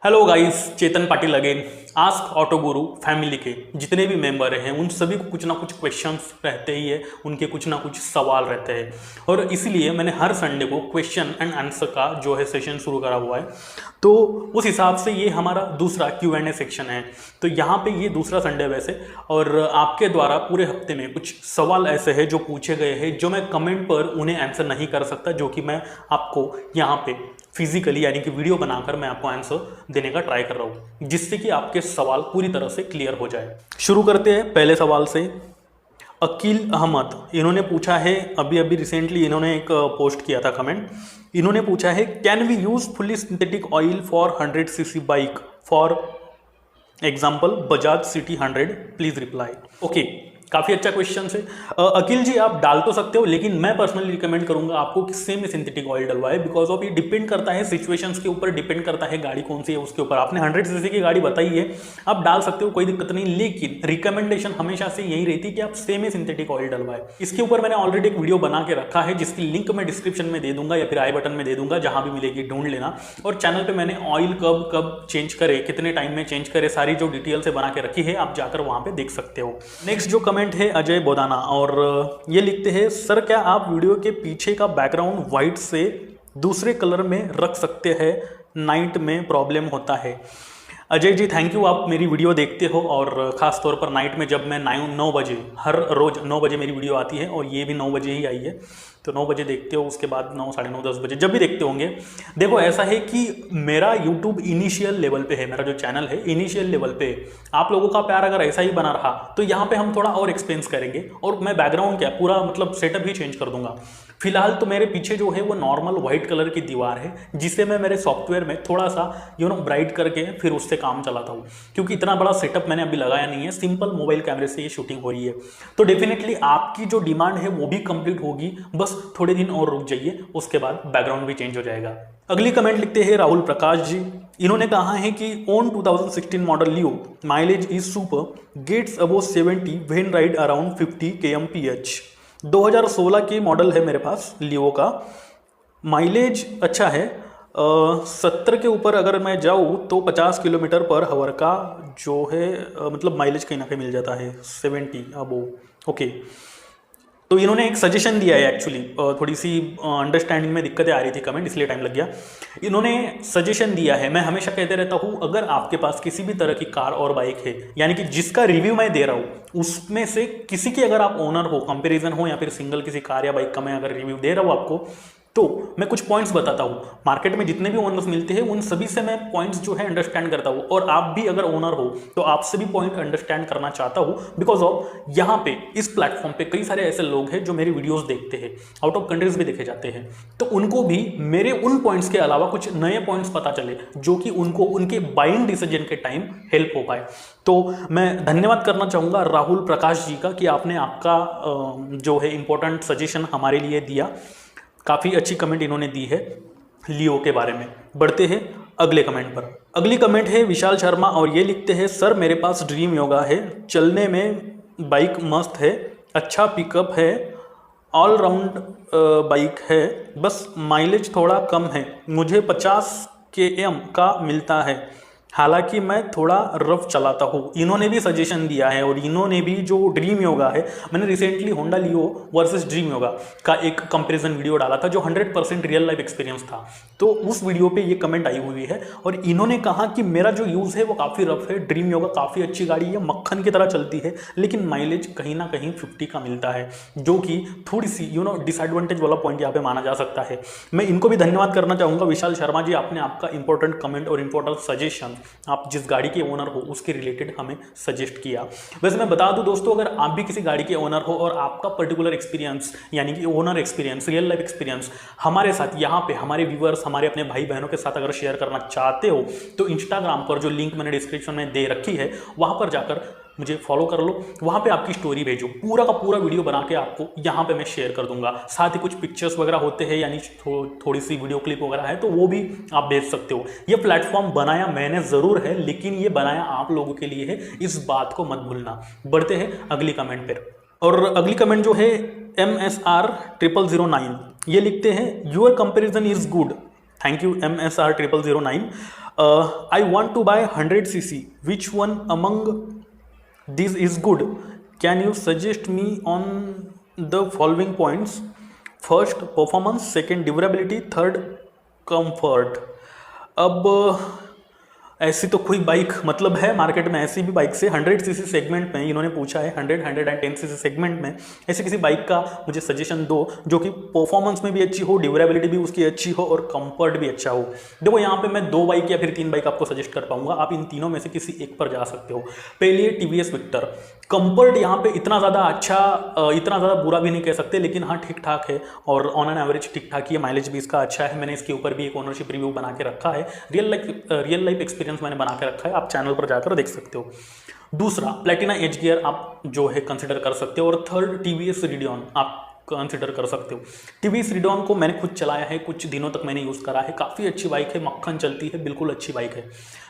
Hello guys, चेतन Patil again. Ask auto गुरु family के जितने भी मेंबर हैं उन सभी को कुछ ना कुछ क्वेश्चंस रहते ही है, उनके कुछ ना कुछ सवाल रहते हैं और इसलिए मैंने हर संडे को क्वेश्चन एंड आंसर का जो है सेशन शुरू करा हुआ है। तो उस हिसाब से ये हमारा दूसरा Q&A सेक्शन है। तो यहाँ पे ये दूसरा संडे वैसे, और आपके द्वारा पूरे हफ्ते में कुछ सवाल ऐसे हैं जो पूछे गए हैं जो मैं कमेंट पर उन्हें आंसर नहीं कर सकता, जो कि मैं आपको यहाँ पे फिजिकली यानी कि वीडियो बनाकर मैं आपको आंसर देने का ट्राई कर रहा हूँ, जिससे कि आपके सवाल पूरी तरह से क्लियर हो जाए। शुरू करते हैं पहले सवाल से। अकील अहमद, इन्होंने पूछा है, अभी रिसेंटली इन्होंने एक पोस्ट किया था कमेंट। इन्होंने पूछा है, can we use fully synthetic oil for 100cc bike for example Bajaj CT 100, please reply. Okay, काफ़ी अच्छा क्वेश्चन है अकील जी, आप डाल तो सकते हो, लेकिन मैं पर्सनली रिकमेंड करूंगा आपको कि सेमी सिंथेटिक ऑयल डलवाए, बिकॉज ऑफ ये डिपेंड करता है सिचुएशंस के ऊपर, डिपेंड करता है गाड़ी कौन सी है उसके ऊपर। आपने 100cc की गाड़ी बताई है, आप डाल सकते हो, कोई दिक्कत नहीं, लेकिन रिकमेंडेशन हमेशा से यही रहती है कि आप सेमी सिंथेटिक ऑयल डलवाए। इसके ऊपर मैंने ऑलरेडी एक वीडियो बना के रखा है, जिसकी लिंक मैं डिस्क्रिप्शन में दे दूंगा या फिर आई बटन में दे दूंगा, जहां भी मिलेगी ढूंढ लेना। और चैनल पर मैंने ऑयल कब चेंज करे, कितने टाइम में चेंज करे, सारी जो डिटेल से बना के रखी है, आप जाकर वहां पे देख सकते हो। नेक्स्ट जो कमेंट है अजय बोदाना, और ये लिखते हैं, सर क्या आप वीडियो के पीछे का बैकग्राउंड व्हाइट से दूसरे कलर में रख सकते हैं, नाइट में प्रॉब्लम होता है। अजय जी थैंक यू, आप मेरी वीडियो देखते हो और ख़ास तौर पर नाइट में, जब मैं 9 बजे, हर रोज़ 9 बजे मेरी वीडियो आती है और ये भी 9 बजे ही आई है, तो 9 बजे देखते हो, उसके बाद 9, साढ़े 9, 10 बजे जब भी देखते होंगे। देखो ऐसा है कि मेरा यूट्यूब इनिशियल लेवल पे है, मेरा जो चैनल है इनिशियल लेवल पे। आप लोगों का प्यार अगर ऐसा ही बना रहा तो यहाँ पे हम थोड़ा और एक्सपेंस करेंगे, और मैं बैकग्राउंड क्या पूरा मतलब सेटअप ही चेंज कर दूंगा। फिलहाल तो मेरे पीछे जो है वो नॉर्मल व्हाइट कलर की दीवार है, जिसे मैं मेरे सॉफ्टवेयर में थोड़ा सा ब्राइट करके फिर उससे काम चलाता हूँ, क्योंकि इतना बड़ा सेटअप मैंने अभी लगाया नहीं है, सिंपल मोबाइल कैमरे से ये शूटिंग हो रही है। तो डेफिनेटली आपकी जो डिमांड है वो भी कंप्लीट होगी, बस थोड़े दिन और रुक जाइए, उसके बाद बैकग्राउंड भी चेंज हो जाएगा। अगली कमेंट लिखते हैं राहुल प्रकाश जी। इन्होंने कहा है कि on 2016 model Leo mileage is super, gets above 70 when ride around 50 kmph। 2016 की मॉडल है मेरे पास लियो का, माइलेज अच्छा है, 70 के ऊपर अगर मैं जाऊँ तो 50 किलोमीटर पर हावर का जो है मतलब माइलेज कहीं ना कहीं मिल जाता है, 70 अबव। ओके, तो इन्होंने एक सजेशन दिया है, एक्चुअली थोड़ी सी अंडरस्टैंडिंग में दिक्कतें आ रही थी कमेंट, इसलिए टाइम लग गया। इन्होंने सजेशन दिया है, मैं हमेशा कहते रहता हूँ, अगर आपके पास किसी भी तरह की कार और बाइक है, यानी कि जिसका रिव्यू मैं दे रहा हूँ उसमें से किसी के अगर आप ओनर हो, कंपैरिजन हो, या फिर सिंगल किसी कार या बाइक का मैं अगर रिव्यू दे रहा हूँ आपको, तो मैं कुछ पॉइंट्स बताता हूँ। मार्केट में जितने भी ओनर्स मिलते हैं उन सभी से मैं पॉइंट्स जो है अंडरस्टैंड करता हूँ, और आप भी अगर ओनर हो तो आपसे भी पॉइंट अंडरस्टैंड करना चाहता हूँ, बिकॉज ऑफ यहाँ पे इस प्लेटफॉर्म पे कई सारे ऐसे लोग हैं जो मेरी वीडियोस देखते हैं, आउट ऑफ कंट्रीज भी देखे जाते हैं, तो उनको भी मेरे उन पॉइंट्स के अलावा कुछ नए पॉइंट्स पता चले, जो कि उनको उनके बाइंग डिसीजन के टाइम हेल्प हो पाए। तो मैं धन्यवाद करना चाहूँगा राहुल प्रकाश जी का कि आपने आपका जो है इंपॉर्टेंट सजेशन हमारे लिए दिया। काफ़ी अच्छी कमेंट इन्होंने दी है लियो के बारे में। बढ़ते हैं अगले कमेंट पर। अगली कमेंट है विशाल शर्मा, और ये लिखते हैं, सर मेरे पास ड्रीम योगा है, चलने में बाइक मस्त है, अच्छा पिकअप है, ऑल राउंड बाइक है, बस माइलेज थोड़ा कम है, मुझे 50 km का मिलता है, हालांकि मैं थोड़ा रफ चलाता हूँ। इन्होंने भी सजेशन दिया है, और इन्होंने भी जो ड्रीम योगा है, मैंने रिसेंटली होंडा लियो वर्सेस ड्रीम योगा का एक कंपैरिजन वीडियो डाला था जो 100% रियल लाइफ एक्सपीरियंस था, तो उस वीडियो पे ये कमेंट आई हुई है, और इन्होंने कहा कि मेरा जो यूज़ है वो काफ़ी रफ है, ड्रीम योगा काफ़ी अच्छी गाड़ी है, मक्खन की तरह चलती है, लेकिन माइलेज कहीं ना कहीं 50 का मिलता है, जो कि थोड़ी सी डिसएडवांटेज वाला पॉइंट यहाँ पे माना जा सकता है। मैं इनको भी धन्यवाद करना चाहूँगा, विशाल शर्मा जी, आपने आपका इंपॉर्टेंट कमेंट और इंपॉर्टेंट सजेशन आप जिस गाड़ी के ओनर हो उसके रिलेटेड हमें सजेस्ट किया। वैसे मैं बता दूं दोस्तों, अगर आप भी किसी गाड़ी के ओनर हो और आपका पर्टिकुलर एक्सपीरियंस यानी कि owner experience, real life experience हमारे साथ यहाँ पे हमारे व्यूअर्स, हमारे अपने भाई बहनों के साथ अगर शेयर करना चाहते हो, तो इंस्टाग्राम पर जो लिंक मैंने डिस्क्रिप्शन में दे रखी है वहाँ पर जाकर मुझे फॉलो कर लो, वहाँ पे आपकी स्टोरी भेजो, पूरा का पूरा वीडियो बना के आपको यहाँ पे मैं शेयर कर दूंगा। साथ ही कुछ पिक्चर्स वगैरह होते हैं, यानी थोड़ी सी वीडियो क्लिप वगैरह है, तो वो भी आप भेज सकते हो। ये प्लेटफॉर्म बनाया मैंने ज़रूर है, लेकिन ये बनाया आप लोगों के लिए है, इस बात को मत भूलना। बढ़ते हैं अगली कमेंट पर, और अगली कमेंट जो है MSR0009, ये लिखते हैं, your comparison is good, thank you MSR0009। I want to buy 100cc, which one among this is good, can you suggest me on the following points, first performance, second durability, third comfort. अब ऐसी तो कोई bike मतलब है market में, ऐसी भी bike से 100cc सेगमेंट में इन्होंने पूछा है, 110cc सेगमेंट में ऐसे किसी बाइक का मुझे सजेशन दो जो कि परफॉर्मेंस में भी अच्छी हो, ड्यूरेबिलिटी भी उसकी अच्छी हो और कंफर्ट भी अच्छा हो। देखो यहाँ पे मैं 2 बाइक या फिर 3 बाइक आपको सजेस्ट कर पाऊंगा, आप इन तीनों में से किसी एक पर जा सकते हो। पहले है TVS विक्टर। कंफर्ट यहाँ पे इतना ज़्यादा अच्छा, इतना ज़्यादा बुरा भी नहीं कह सकते, लेकिन हाँ ठीक ठाक है और ऑन एन एवरेज ठीक ठाक ही है। माइलेज भी इसका अच्छा है। मैंने इसके ऊपर भी एक ओनरशिप रिव्यू बना के रखा है, रियल लाइफ एक्सपीरियंस मैंने बना के रखा है, आप चैनल पर जाकर देख सकते हो। दूसरा प्लेटिना एज गियर आप जो है कंसिडर कर सकते हो, और थर्ड TVS रेडियन आप कंसिडर कर सकते हो। TVS रेडियन को मैंने खुद चलाया है, कुछ दिनों तक मैंने यूज़ करा है, काफ़ी अच्छी बाइक है, मक्खन चलती है, बिल्कुल अच्छी बाइक है।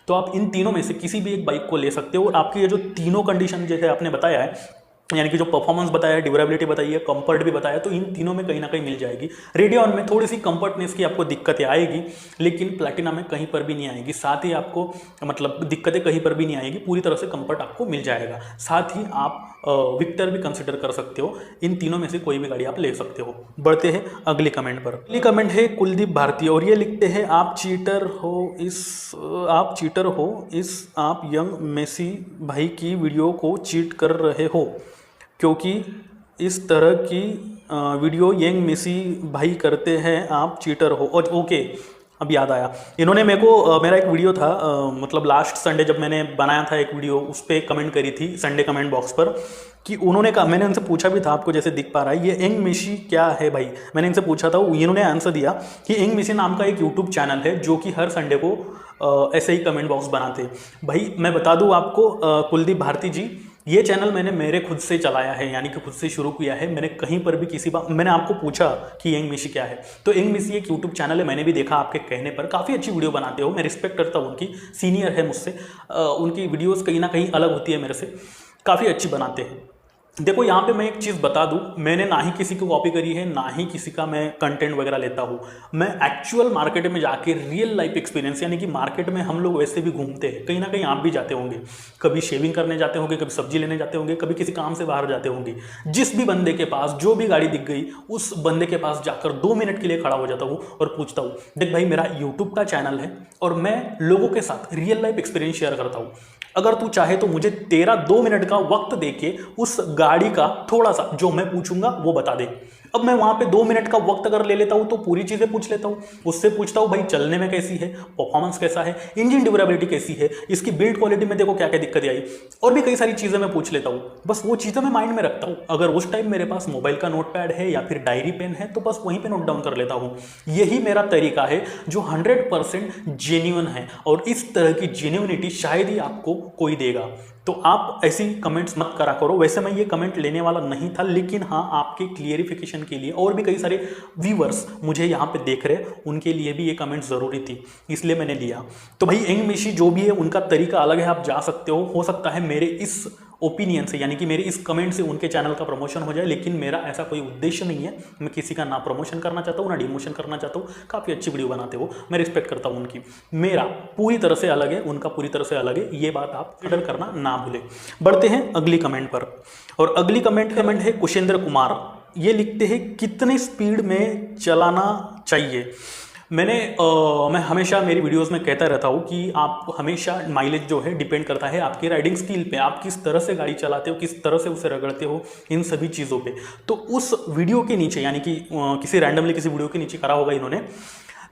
तो आप इन तीनों में से किसी भी एक बाइक को ले सकते हो, और आपकी ये जो तीनों कंडीशन जैसे आपने बताया है, यानी कि जो परफॉर्मेंस बताया है, ड्यूरेबिलिटी बताई है, कंफर्ट भी बताया, तो इन तीनों में कहीं ना कहीं मिल जाएगी। रेडियन में थोड़ी सी कंफर्टनेस की आपको दिक्कतें आएगी, लेकिन प्लैटिना में कहीं पर भी नहीं आएगी। साथ ही आपको मतलब दिक्कतें कहीं पर भी नहीं आएगी, पूरी तरह से कंफर्ट आपको मिल जाएगा। साथ ही आप विक्टर भी कंसिडर कर सकते हो। इन तीनों में से कोई भी गाड़ी आप ले सकते हो। बढ़ते हैं अगली कमेंट पर। अगली कमेंट है कुलदीप भारती, और ये लिखते हैं आप चीटर हो इस आप यंग मेसी भाई की वीडियो को चीट कर रहे हो, क्योंकि इस तरह की वीडियो यंग मेसी भाई करते हैं, आप चीटर हो। और ओके, अब याद आया, इन्होंने मेरे को मेरा एक वीडियो था मतलब लास्ट संडे जब मैंने बनाया था एक वीडियो, उस पर कमेंट करी थी संडे कमेंट बॉक्स पर, कि उन्होंने कहा, मैंने उनसे पूछा भी था, आपको जैसे दिख पा रहा है, ये यंग मेसी क्या है भाई, मैंने इनसे पूछा था, इन्होंने आंसर दिया कि यंग मेसी नाम का एक यूट्यूब चैनल है जो कि हर संडे को ऐसे ही कमेंट बॉक्स बनाते। भाई मैं बता दूँ आपको कुलदीप भारती जी, ये चैनल मैंने मेरे खुद से चलाया है, यानी कि खुद से शुरू किया है। मैंने कहीं पर भी किसी बात, मैंने आपको पूछा कि यंग मेसी क्या है, तो यंग मेसी एक यूट्यूब चैनल है, मैंने भी देखा आपके कहने पर, काफ़ी अच्छी वीडियो बनाते हो, मैं रिस्पेक्ट करता हूँ उनकी, सीनियर है मुझसे, उनकी वीडियोस कहीं ना कहीं अलग होती है मेरे से, काफ़ी अच्छी बनाते हैं। देखो यहाँ पे मैं एक चीज़ बता दूँ, मैंने ना ही किसी को कॉपी करी है, ना ही किसी का मैं कंटेंट वगैरह लेता हूँ। मैं एक्चुअल मार्केट में जाके रियल लाइफ एक्सपीरियंस, यानी कि मार्केट में हम लोग वैसे भी घूमते हैं, कहीं ना कहीं आप भी जाते होंगे, कभी शेविंग करने जाते होंगे, कभी सब्जी लेने जाते होंगे, कभी किसी काम से बाहर जाते होंगे। जिस भी बंदे के पास जो भी गाड़ी दिख गई, उस बंदे के पास जाकर 2 मिनट के लिए खड़ा हो जाता हूँ और पूछता हूँ, देख भाई मेरा यूट्यूब का चैनल है और मैं लोगों के साथ रियल लाइफ एक्सपीरियंस शेयर करता हूँ, अगर तू चाहे तो मुझे तेरा 2 मिनट का वक्त देके उस गाड़ी का थोड़ा सा जो मैं पूछूंगा वो बता दे। अब मैं वहां पे 2 मिनट का वक्त अगर ले लेता हूं तो पूरी चीजें पूछ लेता हूं, उससे पूछता हूं भाई चलने में कैसी है, परफॉर्मेंस कैसा है, इंजन ड्यूरेबिलिटी कैसी है, इसकी बिल्ड क्वालिटी में देखो क्या क्या दिक्कत आई, और भी कई सारी चीजें मैं पूछ लेता हूं। बस वो चीजें मैं माइंड में रखता हूं, अगर उस टाइम मेरे पास मोबाइल का नोटपैड है या फिर डायरी पेन है तो बस वहीं पे नोट डाउन कर लेता हूं। यही मेरा तरीका है जो 100% जेन्युइन है, और इस तरह की जेन्युइनिटी शायद ही आपको कोई देगा। तो आप ऐसी कमेंट्स मत करा करो। वैसे मैं ये कमेंट लेने वाला नहीं था, लेकिन हाँ आपके क्लियरिफिकेशन के लिए, और भी कई सारे व्यूअर्स मुझे यहाँ पे देख रहे, उनके लिए भी ये कमेंट ज़रूरी थी, इसलिए मैंने लिया। तो भाई यंग मेसी जो भी है उनका तरीका अलग है, आप जा सकते हो सकता है मेरे इस ओपिनियन से, यानी कि मेरे इस कमेंट से उनके चैनल का प्रमोशन हो जाए, लेकिन मेरा ऐसा कोई उद्देश्य नहीं है। मैं किसी का ना प्रमोशन करना चाहता हूँ ना डिमोशन करना चाहता हूँ। काफ़ी अच्छी वीडियो बनाते हो, मैं रिस्पेक्ट करता हूँ उनकी। मेरा पूरी तरह से अलग है, उनका पूरी तरह से अलग है, ये बात आप कंसिडर करना ना भूलें। बढ़ते हैं अगली कमेंट पर, और अगली कमेंट है कुशेंद्र कुमार। ये लिखते हैं कितने स्पीड में चलाना चाहिए। मैं हमेशा मेरी वीडियोस में कहता रहता हूँ कि आप हमेशा माइलेज जो है डिपेंड करता है आपकी राइडिंग स्किल पे, आप किस तरह से गाड़ी चलाते हो, किस तरह से उसे रगड़ते हो, इन सभी चीज़ों पे। तो उस वीडियो के नीचे, यानी कि किसी रैंडमली किसी वीडियो के नीचे करा होगा इन्होंने,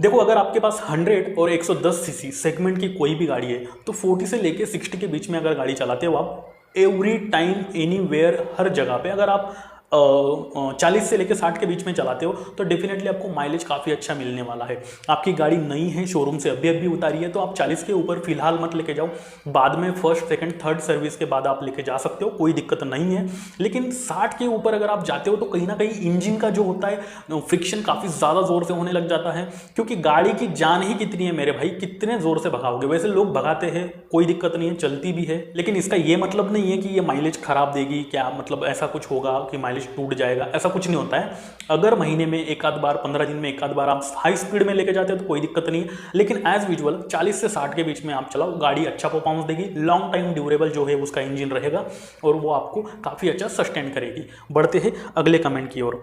देखो अगर आपके पास 100 और 110 सीसी सेगमेंट की कोई भी गाड़ी है तो 40 से लेके 60 के बीच में अगर गाड़ी चलाते हो आप, एवरी टाइम एनीवेयर, हर जगह पे अगर आप 40 से लेकर 60 के बीच में चलाते हो तो डेफिनेटली आपको माइलेज काफ़ी अच्छा मिलने वाला है। आपकी गाड़ी नई है, शोरूम से अभी उतारी है, तो आप 40 के ऊपर फिलहाल मत लेके जाओ, बाद में फर्स्ट सेकंड थर्ड सर्विस के बाद आप लेके जा सकते हो, कोई दिक्कत नहीं है। लेकिन 60 के ऊपर अगर आप जाते हो तो कहीं ना कहीं इंजन का जो होता है फ्रिक्शन काफ़ी ज़्यादा ज़ोर से होने लग जाता है, क्योंकि गाड़ी की जान ही कितनी है मेरे भाई, कितने ज़ोर से भगाओगे। वैसे लोग भगाते हैं, कोई दिक्कत नहीं है, चलती भी है, लेकिन इसका ये मतलब नहीं है कि ये माइलेज खराब देगी, क्या मतलब ऐसा कुछ होगा कि माइलेज माइलेज टूट जाएगा, ऐसा कुछ नहीं होता है। अगर महीने में एक आध बार, 15 दिन में एक आध बार आप हाई स्पीड में लेके जाते हो तो कोई दिक्कत नहीं है, लेकिन एज यूजुअल 40 से 60 के बीच में आप चलाओ, गाड़ी अच्छा परफॉर्मेंस देगी, लॉन्ग टाइम ड्यूरेबल जो है उसका इंजन रहेगा और वो आपको काफ़ी अच्छा सस्टेन करेगी। बढ़ते हैं अगले कमेंट की ओर,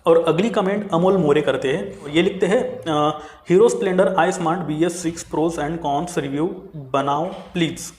और अगली कमेंट अमोल मोरे करते हैं। ये लिखते हैं hero Splendor I smart BS6 pros and cons review बनाओ प्लीज़।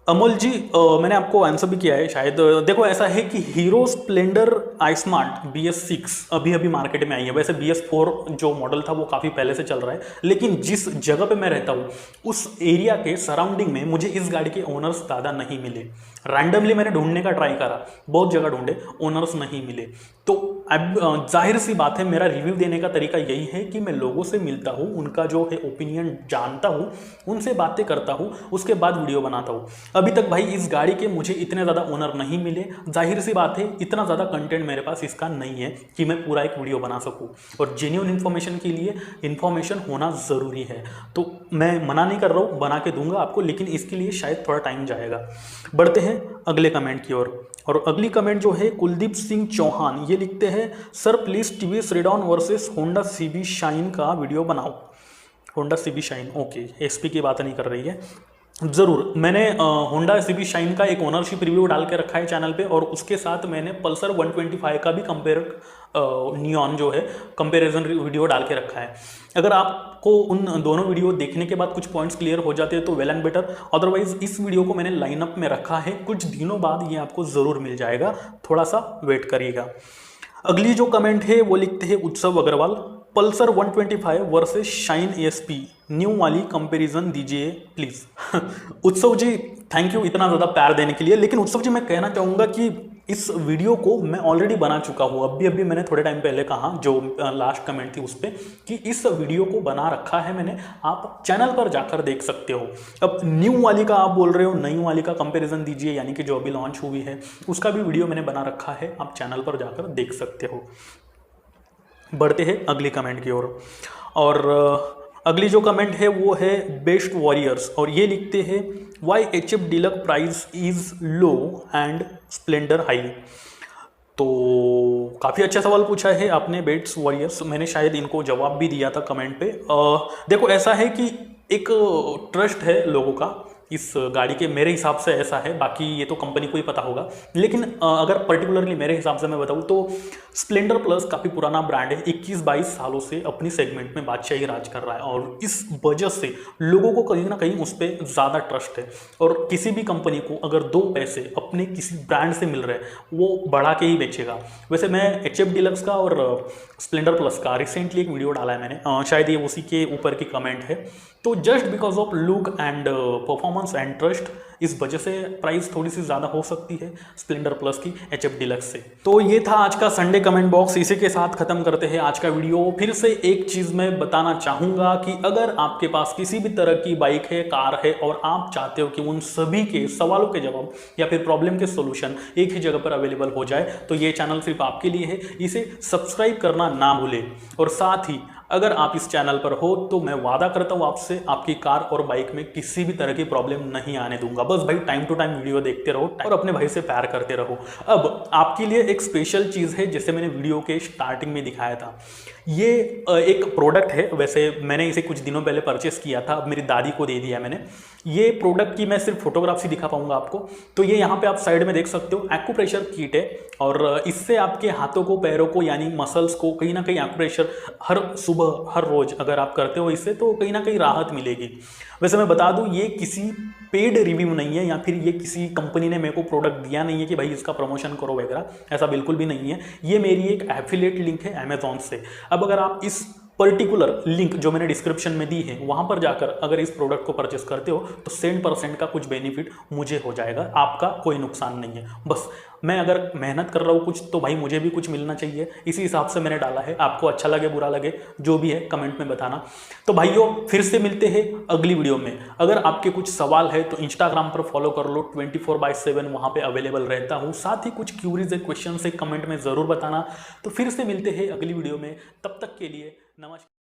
अमोल जी, मैंने आपको आंसर भी किया है शायद। देखो ऐसा है कि हीरो स्प्लेंडर आई स्मार्ट BS6 अभी अभी मार्केट में आई है। वैसे BS4 जो मॉडल था वो काफ़ी पहले से चल रहा है, लेकिन जिस जगह पे मैं रहता हूँ उस एरिया के सराउंडिंग में मुझे इस गाड़ी के ओनर्स ज़्यादा नहीं मिले। रैंडमली मैंने ढूंढने का ट्राई करा, बहुत जगह ढूंढे, ओनर्स नहीं मिले। तो अब जाहिर सी बात है, मेरा रिव्यू देने का तरीका यही है कि मैं लोगों से मिलता हूँ, उनका जो है ओपिनियन जानता हूँ, उनसे बातें करता हूँ, उसके बाद वीडियो बनाता हूँ। अभी तक भाई इस गाड़ी के मुझे इतने ज़्यादा ओनर नहीं मिले, जाहिर सी बात है इतना ज़्यादा कंटेंट मेरे पास इसका नहीं है कि मैं पूरा एक वीडियो बना सकूँ, और जेन्युइन इन्फॉर्मेशन के लिए इन्फॉर्मेशन होना ज़रूरी है। तो मैं मना नहीं कर रहा हूँ, बना के दूंगा आपको, लेकिन इसके लिए शायद थोड़ा टाइम जाएगा। बढ़ते हैं अगले कमेंट की ओर, और अगली कमेंट जो है कुलदीप सिंह चौहान, ये लिखते हैं sir please TVS radon versus Honda CB shine का वीडियो बनाओ। Honda CB shine, okay, SP की बात नहीं कर रही है। ज़रूर, मैंने होंडा CB शाइन का एक ओनरशिप रिव्यू डाल के रखा है चैनल पे, और उसके साथ मैंने पल्सर 125 का भी नियॉन जो है कंपैरिजन वीडियो डाल के रखा है। अगर आपको उन दोनों वीडियो देखने के बाद कुछ पॉइंट्स क्लियर हो जाते हैं तो वेल एंड बेटर, अदरवाइज इस वीडियो को मैंने लाइनअप में रखा है, कुछ दिनों बाद ये आपको ज़रूर मिल जाएगा, थोड़ा सा वेट करिएगा। अगली जो कमेंट है वो लिखते हैं Utsav Agarwal, Pulsar 125 versus Shine ASP new वाली कंपैरिजन दीजिए please. Utsav ji, thank you इतना ज़्यादा प्यार देने के लिए, लेकिन उत्सव जी मैं कहना चाहूँगा कि इस वीडियो को मैं ऑलरेडी बना चुका हूँ। अभी मैंने थोड़े टाइम पहले कहा, जो लास्ट कमेंट थी उस पर, कि इस वीडियो को बना रखा है मैंने, आप चैनल पर जाकर देख सकते हो। अब न्यू वाली का आप बोल रहे हो, नई वाली का कंपैरिजन दीजिए, यानी कि जो अभी लॉन्च हुई है उसका भी वीडियो मैंने बना रखा है, आप चैनल पर जाकर देख सकते हो। बढ़ते हैं अगली कमेंट की ओर, और अगली जो कमेंट है वो है बेस्ट वॉरियर्स, और ये लिखते हैं why HF Deluxe price is low and Splendor high. तो काफ़ी अच्छा सवाल पूछा है आपने बेस्ट वॉरियर्स, मैंने शायद इनको जवाब भी दिया था कमेंट पे। देखो ऐसा है कि एक ट्रस्ट है लोगों का इस गाड़ी के, मेरे हिसाब से ऐसा है, बाकी ये तो कंपनी को ही पता होगा, लेकिन अगर पर्टिकुलरली मेरे हिसाब से मैं बताऊँ तो स्प्लेंडर प्लस काफ़ी पुराना ब्रांड है, 21-22 सालों से अपनी सेगमेंट में बादशाही राज कर रहा है, और इस वजह से लोगों को कहीं ना कहीं उस पर ज़्यादा ट्रस्ट है। और किसी भी कंपनी को अगर 2 पैसे अपने किसी ब्रांड से मिल रहे हैं वो बढ़ा के ही बेचेगा। वैसे मैं HF डीलक्स का और स्प्लेंडर प्लस का रिसेंटली एक वीडियो डाला है मैंने, शायद ये उसी के ऊपर की कमेंट है। तो just because of look and performance and trust, इस वजह से प्राइस थोड़ी सी ज़्यादा हो सकती है स्प्लेंडर प्लस की HF डीलक्स से। तो ये था आज का संडे कमेंट बॉक्स, इसी के साथ खत्म करते हैं आज का वीडियो। फिर से एक चीज़ मैं बताना चाहूँगा कि अगर आपके पास किसी भी तरह की बाइक है, कार है, और आप चाहते हो कि उन सभी के सवालों के जवाब या फिर प्रॉब्लम के सोल्यूशन एक ही जगह पर अवेलेबल हो जाए, तो ये चैनल सिर्फ आपके लिए है, इसे सब्सक्राइब करना ना भूलें। और साथ ही अगर आप इस चैनल पर हो तो मैं वादा करता हूँ आपसे, आपकी कार और बाइक में किसी भी तरह की प्रॉब्लम नहीं आने दूंगा। बस भाई टाइम टू टाइम वीडियो देखते रहो और अपने भाई से प्यार करते रहो। अब आपके लिए एक स्पेशल चीज़ है, जैसे मैंने वीडियो के स्टार्टिंग में दिखाया था, ये एक प्रोडक्ट है। वैसे मैंने इसे कुछ दिनों पहले परचेस किया था, अब मेरी दादी को दे दिया मैंने। ये प्रोडक्ट की मैं सिर्फ फोटोग्राफ ही दिखा पाऊंगा आपको। तो ये यहाँ पे आप साइड में देख सकते हो, एक्यूप्रेशर किट है, और इससे आपके हाथों को, पैरों को, यानी मसल्स को कहीं ना कहीं एक्यूप्रेशर हर सुबह, हर रोज अगर आप करते हो इससे, तो कहीं ना कहीं राहत मिलेगी। वैसे मैं बता दूं, ये किसी पेड रिव्यू नहीं है, या फिर ये किसी कंपनी ने मेरे को प्रोडक्ट दिया नहीं है कि भाई इसका प्रमोशन करो वगैरह, ऐसा बिल्कुल भी नहीं है। ये मेरी एक एफिलिएट लिंक है अमेजॉन से। अब अगर आप इस पर्टिकुलर लिंक जो मैंने डिस्क्रिप्शन में दी है वहां पर जाकर अगर इस प्रोडक्ट को परचेस करते हो तो 100% का कुछ बेनिफिट मुझे हो जाएगा, आपका कोई नुकसान नहीं है। बस मैं अगर मेहनत कर रहा हूँ कुछ, तो भाई मुझे भी कुछ मिलना चाहिए, इसी हिसाब से मैंने डाला है। आपको अच्छा लगे बुरा लगे जो भी है कमेंट में बताना। तो भाइयों फिर से मिलते हैं अगली वीडियो में। अगर आपके कुछ सवाल है तो इंस्टाग्राम पर फॉलो कर लो, 24/7 वहाँ पे अवेलेबल रहता हूँ। साथ ही कुछ क्यूरीज है, क्वेश्चन है, कमेंट में ज़रूर बताना। तो फिर से मिलते हैं अगली वीडियो में, तब तक के लिए नमस्कार।